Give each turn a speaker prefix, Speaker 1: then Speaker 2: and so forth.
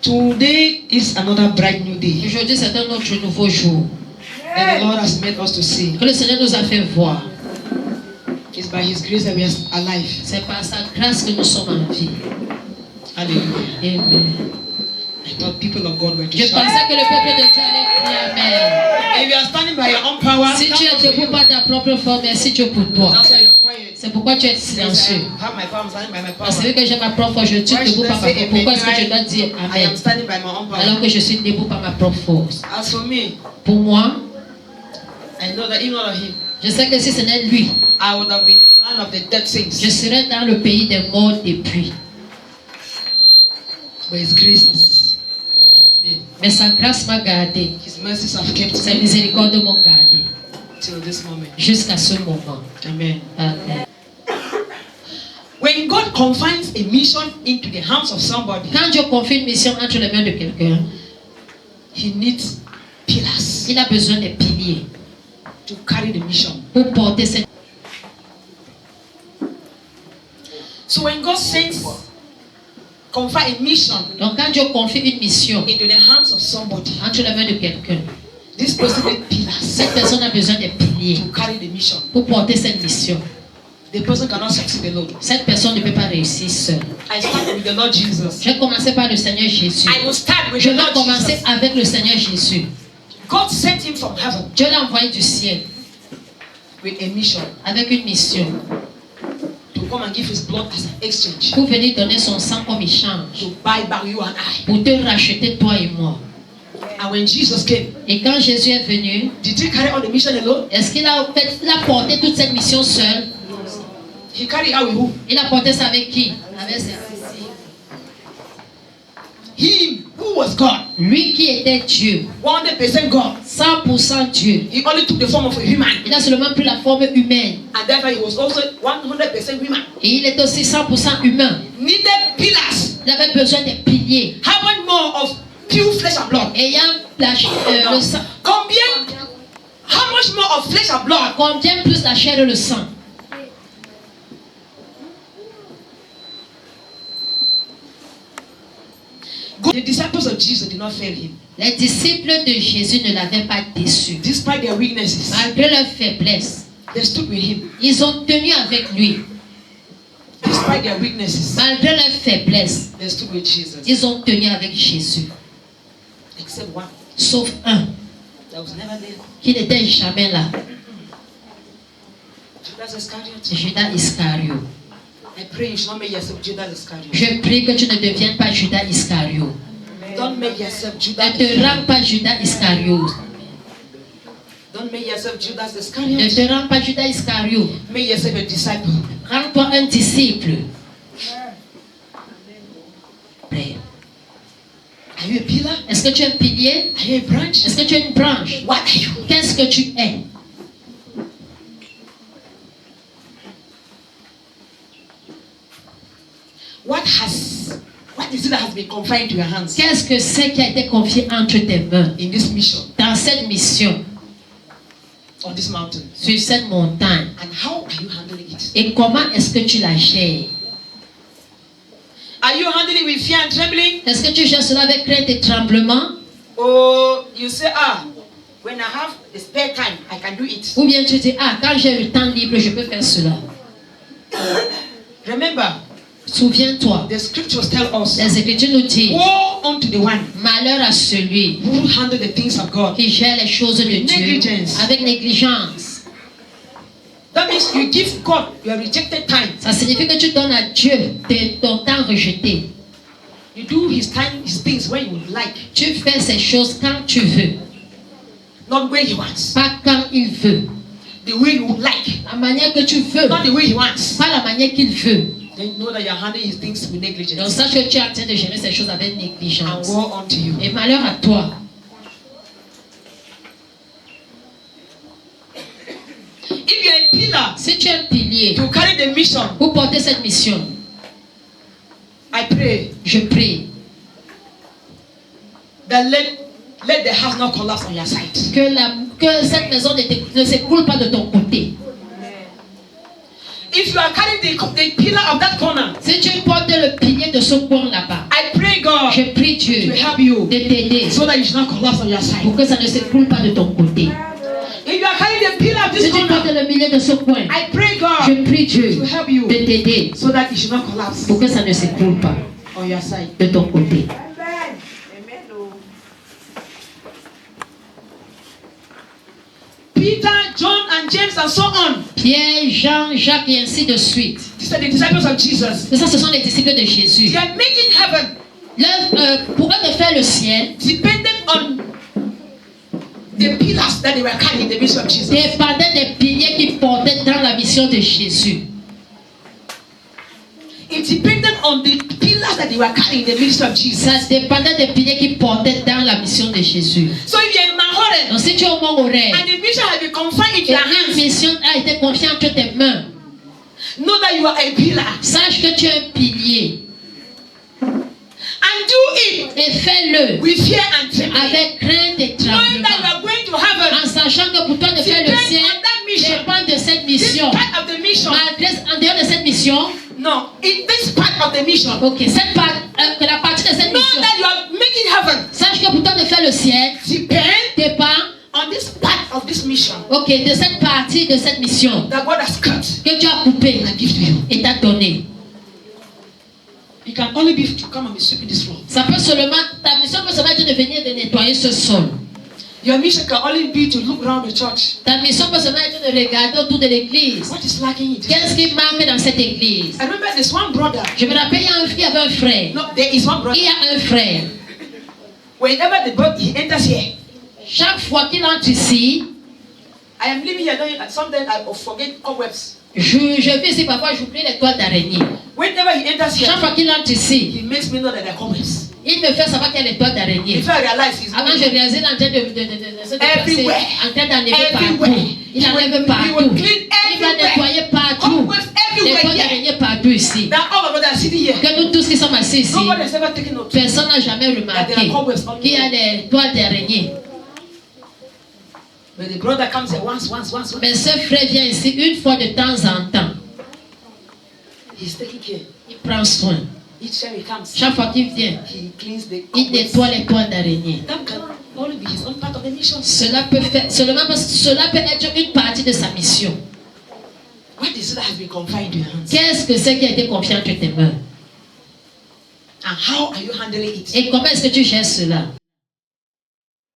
Speaker 1: Today is another bright new day.
Speaker 2: Aujourd'hui, c'est un autre nouveau jour
Speaker 1: that the Lord has made us to see.
Speaker 2: que le Seigneur nous a fait voir.
Speaker 1: It's by His grace that we are alive.
Speaker 2: C'est par sa grâce que nous sommes en vie.
Speaker 1: Hallelujah.
Speaker 2: Amen.
Speaker 1: I thought people of God were to
Speaker 2: Je
Speaker 1: shout.
Speaker 2: pensais que le peuple de Dieu allait crier Amen.
Speaker 1: If you are standing by your own power,
Speaker 2: Si tu es debout par ta propre force, merci Dieu pour toi.
Speaker 1: that's why you're quiet.
Speaker 2: C'est pourquoi tu es
Speaker 1: Because
Speaker 2: silencieux.
Speaker 1: I have my power, I'm standing by my power.
Speaker 2: Parce que j'ai ma propre force, je suis
Speaker 1: Why
Speaker 2: debout
Speaker 1: should I
Speaker 2: par ma
Speaker 1: say
Speaker 2: propre.
Speaker 1: amen?
Speaker 2: Pourquoi est-ce que je dois dire
Speaker 1: I
Speaker 2: Amen
Speaker 1: am standing by my own power.
Speaker 2: alors que je suis debout par ma propre force?
Speaker 1: As for me,
Speaker 2: Pour moi,
Speaker 1: I know that even not of Him,
Speaker 2: je sais que si ce n'est lui,
Speaker 1: I would have been in the land of the dead saints.
Speaker 2: je serais dans le pays des morts depuis.
Speaker 1: But His grace has kept me.
Speaker 2: Mais sa grâce m'a gardé.
Speaker 1: His mercies have kept
Speaker 2: Ses
Speaker 1: me
Speaker 2: miséricordes m'ont gardé
Speaker 1: till this moment.
Speaker 2: jusqu'à ce moment.
Speaker 1: Amen.
Speaker 2: Amen.
Speaker 1: When God confines a mission into the hands of somebody,
Speaker 2: Quand Dieu confie une mission entre les mains de quelqu'un,
Speaker 1: He needs pillars
Speaker 2: il a besoin des piliers
Speaker 1: to carry the mission.
Speaker 2: pour porter cette.
Speaker 1: So when God confine a mission
Speaker 2: Donc quand Dieu confie une mission
Speaker 1: into the hands of somebody,
Speaker 2: entre les mains de quelqu'un,
Speaker 1: this person needs pillars
Speaker 2: cette personne a besoin des piliers
Speaker 1: to carry the mission.
Speaker 2: pour porter cette mission.
Speaker 1: The person cannot succeed alone.
Speaker 2: Cette personne ne peut pas réussir seule.
Speaker 1: I start with the Lord Jesus.
Speaker 2: Je vais commencer par le Seigneur Jésus.
Speaker 1: I will start with
Speaker 2: Je
Speaker 1: the
Speaker 2: vais
Speaker 1: Lord
Speaker 2: commencer
Speaker 1: Jesus.
Speaker 2: avec le Seigneur Jésus.
Speaker 1: God sent him from heaven
Speaker 2: Dieu l'a envoyé du ciel
Speaker 1: with a mission
Speaker 2: avec une mission
Speaker 1: to come and give his blood as an exchange
Speaker 2: pour venir donner son sang comme échange,
Speaker 1: to buy back you and I.
Speaker 2: pour te racheter toi et moi.
Speaker 1: And when Jesus came,
Speaker 2: Et quand Jésus est venu,
Speaker 1: did he carry on the mission alone?
Speaker 2: est-ce qu'il a porté toute cette mission seul?
Speaker 1: He carried out with who?
Speaker 2: Il a porté ça avec qui? Avec ses
Speaker 1: Him who was God,
Speaker 2: Lui qui était Dieu,
Speaker 1: 100% God.
Speaker 2: 100% Dieu.
Speaker 1: He only took the form of a human,
Speaker 2: Il a seulement pris la forme humaine.
Speaker 1: and therefore he was also 100% human.
Speaker 2: Et il est aussi 100% humain.
Speaker 1: Needed pillars,
Speaker 2: Il avait besoin des piliers.
Speaker 1: having more of pure flesh and blood.
Speaker 2: Ayant le sang.
Speaker 1: Combien? How much more of flesh and blood?
Speaker 2: Combien plus la chair et le sang?
Speaker 1: The disciples of Jesus did not fail him,
Speaker 2: Les disciples de Jésus ne l'avaient pas déçu.
Speaker 1: despite their weaknesses.
Speaker 2: Malgré leurs faiblesses,
Speaker 1: They stood with him,
Speaker 2: ils ont tenu avec lui.
Speaker 1: despite their weaknesses.
Speaker 2: Malgré leurs faiblesses,
Speaker 1: They stood with Jesus,
Speaker 2: ils ont tenu avec Jésus.
Speaker 1: except one
Speaker 2: Sauf un
Speaker 1: that was never there.
Speaker 2: qui n'était jamais là.
Speaker 1: Judas Iscariot.
Speaker 2: Judas Iscariot.
Speaker 1: I pray you should not make yourself Judas Iscariot.
Speaker 2: Je prie que tu ne deviennes pas Judas Iscariot.
Speaker 1: Don't make yourself Judas
Speaker 2: Ne te
Speaker 1: Iscariot.
Speaker 2: rends pas Judas Iscariot.
Speaker 1: Don't make yourself Judas
Speaker 2: Ne
Speaker 1: Iscariot.
Speaker 2: te rends pas Judas Iscariot.
Speaker 1: Make yourself a disciple.
Speaker 2: Rends-toi un disciple. Prie.
Speaker 1: Are you a pillar?
Speaker 2: Est-ce que tu es un pilier?
Speaker 1: Are you a branch?
Speaker 2: Est-ce que tu es une branche?
Speaker 1: What are you?
Speaker 2: Qu'est-ce que tu es?
Speaker 1: What is it that has been confined to your hands
Speaker 2: Qu'est-ce que c'est qui a été confié entre tes mains
Speaker 1: in this mission
Speaker 2: dans cette mission,
Speaker 1: on this mountain?
Speaker 2: sur cette montagne?
Speaker 1: And how are you handling it?
Speaker 2: Et comment est-ce que tu la gères?
Speaker 1: Are you handling it with fear and trembling?
Speaker 2: Est-ce que tu gères cela avec crainte et tremblement?
Speaker 1: Or you say, when I have the spare time, I can do it.
Speaker 2: Ou bien tu dis, quand j'ai le temps libre, je peux faire cela.
Speaker 1: Remember,
Speaker 2: Souviens-toi,
Speaker 1: the scriptures tell us,
Speaker 2: les Écritures nous disent,
Speaker 1: woe unto the one
Speaker 2: malheur à celui
Speaker 1: who handle the things of God.
Speaker 2: qui gère les choses de Dieu
Speaker 1: Negligence.
Speaker 2: avec négligence.
Speaker 1: That means you give God your rejected time.
Speaker 2: Ça signifie que tu donnes à Dieu ton temps rejeté.
Speaker 1: You do his things when you would like,
Speaker 2: Tu fais ces choses quand tu veux,
Speaker 1: not when he wants.
Speaker 2: pas quand il veut.
Speaker 1: The way you would like,
Speaker 2: La manière que tu veux,
Speaker 1: not the way he wants.
Speaker 2: pas la manière qu'il veut.
Speaker 1: Then know that you're handling his things with
Speaker 2: Donc
Speaker 1: negligence.
Speaker 2: sache que tu es en train de gérer ces choses avec
Speaker 1: And
Speaker 2: négligence.
Speaker 1: woe unto you.
Speaker 2: Et malheur à toi.
Speaker 1: If you're a pillar
Speaker 2: Si tu es un pilier
Speaker 1: to carry the mission,
Speaker 2: pour porter cette mission,
Speaker 1: I pray
Speaker 2: je prie
Speaker 1: that let the house not collapse on your side.
Speaker 2: que cette maison ne s'écoule pas de ton côté.
Speaker 1: If you are carrying the pillar of that corner,
Speaker 2: Si tu portes le pilier de ce coin là-bas,
Speaker 1: I pray God
Speaker 2: Je prie Dieu
Speaker 1: to help you
Speaker 2: de t'aider
Speaker 1: so that you should not collapse on your side.
Speaker 2: pour que ça ne s'écroule pas de ton côté.
Speaker 1: If you are carrying the pillar of
Speaker 2: Si
Speaker 1: this
Speaker 2: tu portes
Speaker 1: corner,
Speaker 2: le milieu de ce coin,
Speaker 1: I pray God
Speaker 2: je prie Dieu
Speaker 1: to help you
Speaker 2: de t'aider
Speaker 1: so that you should not collapse
Speaker 2: pour que ça ne s'écroule pas
Speaker 1: on your side.
Speaker 2: de ton côté.
Speaker 1: Peter, John, and James, and so on.
Speaker 2: Pierre, Jean, Jacques et ainsi de suite.
Speaker 1: These are the disciples of Jesus.
Speaker 2: Et ça, ce sont les disciples de Jésus.
Speaker 1: They are making heaven
Speaker 2: Pour eux de faire le ciel,
Speaker 1: dependent on the pillars that they were carrying in the mission of Jesus.
Speaker 2: dépendait des piliers qui portaient dans la mission de Jésus.
Speaker 1: It depended on the pillars that they were carrying in the ministry of Jesus.
Speaker 2: Ça dépendait des piliers qui portaient dans la mission de Jésus.
Speaker 1: So if you're in Mahore
Speaker 2: Donc si tu es au Mont Horeb
Speaker 1: and the mission has been confined into
Speaker 2: et
Speaker 1: your
Speaker 2: une
Speaker 1: hands,
Speaker 2: mission a été confiée entre tes mains,
Speaker 1: know that you are a pillar
Speaker 2: sache que tu es un pilier
Speaker 1: and do it
Speaker 2: et fais-le
Speaker 1: with fear and trembling.
Speaker 2: avec crainte et
Speaker 1: Knowing that you
Speaker 2: tremblement.
Speaker 1: are going to heaven,
Speaker 2: En sachant que pour toi de faire le
Speaker 1: depend
Speaker 2: ciel
Speaker 1: on that mission.
Speaker 2: dépend de cette
Speaker 1: This
Speaker 2: mission.
Speaker 1: part of the mission.
Speaker 2: Malgré, en dehors de cette mission,
Speaker 1: No, in this part of the mission.
Speaker 2: ok, que la partie de cette
Speaker 1: Know
Speaker 2: mission,
Speaker 1: that you are making heaven.
Speaker 2: sache que pour toi de faire le ciel
Speaker 1: Depend
Speaker 2: dépend,
Speaker 1: on this part of this mission
Speaker 2: ok, de cette partie de cette mission
Speaker 1: that God has cut
Speaker 2: que tu as coupée
Speaker 1: and give to you.
Speaker 2: et t'a donnée.
Speaker 1: It can only be to come and be sweeping this floor.
Speaker 2: Ça peut seulement, ta mission peut seulement être de venir de nettoyer ce sol.
Speaker 1: Your mission can only be to look around the church.
Speaker 2: Ta mission peut seulement être de regarder autour de l'église.
Speaker 1: What is lacking in this?
Speaker 2: Qu'est-ce qui manque dans cette église?
Speaker 1: I remember there's one brother.
Speaker 2: Je me rappelle, il y avait un frère.
Speaker 1: No, there is one brother.
Speaker 2: Il y a un frère.
Speaker 1: Whenever the brother he enters here,
Speaker 2: Chaque fois qu'il entre ici,
Speaker 1: I am living here. Sometimes I forget cobwebs.
Speaker 2: je vis ici, parfois j'oublie les toiles d'araignée.
Speaker 1: Whenever he enters here,
Speaker 2: Chaque fois qu'il entre ici,
Speaker 1: he makes me know that there are cobwebs.
Speaker 2: il me fait savoir qu'il y a les toiles d'araignée.
Speaker 1: Before I realize he's
Speaker 2: Avant, je réalisais en train de se déplacer,
Speaker 1: Everywhere.
Speaker 2: en train d'enlever partout.
Speaker 1: Everywhere.
Speaker 2: Il enlève
Speaker 1: He
Speaker 2: partout.
Speaker 1: will clean
Speaker 2: Il va
Speaker 1: everywhere.
Speaker 2: nettoyer partout.
Speaker 1: Cobwebs
Speaker 2: Les
Speaker 1: everywhere
Speaker 2: toiles
Speaker 1: here.
Speaker 2: d'araignée partout ici.
Speaker 1: Now all of us are sitting here.
Speaker 2: Que nous tous qui sommes assis ici,
Speaker 1: Nobody has ever taken note.
Speaker 2: personne n'a jamais remarqué qu'il y a des toiles d'araignée.
Speaker 1: But the brother comes here once.
Speaker 2: Mais ce frère vient ici une fois de temps en temps.
Speaker 1: He's taking care.
Speaker 2: Il prend soin.
Speaker 1: Each time he comes,
Speaker 2: Chaque fois qu'il vient,
Speaker 1: he cleans the
Speaker 2: il
Speaker 1: cobwebs.
Speaker 2: nettoie les toiles d'araignée.
Speaker 1: That can only be his own part of the mission.
Speaker 2: Cela peut être une partie de sa mission.
Speaker 1: What is it that has been confined to your hands?
Speaker 2: Qu'est-ce que c'est qui a été confié entre tes mains?
Speaker 1: And how are you handling it?
Speaker 2: Et comment est-ce que tu gères cela?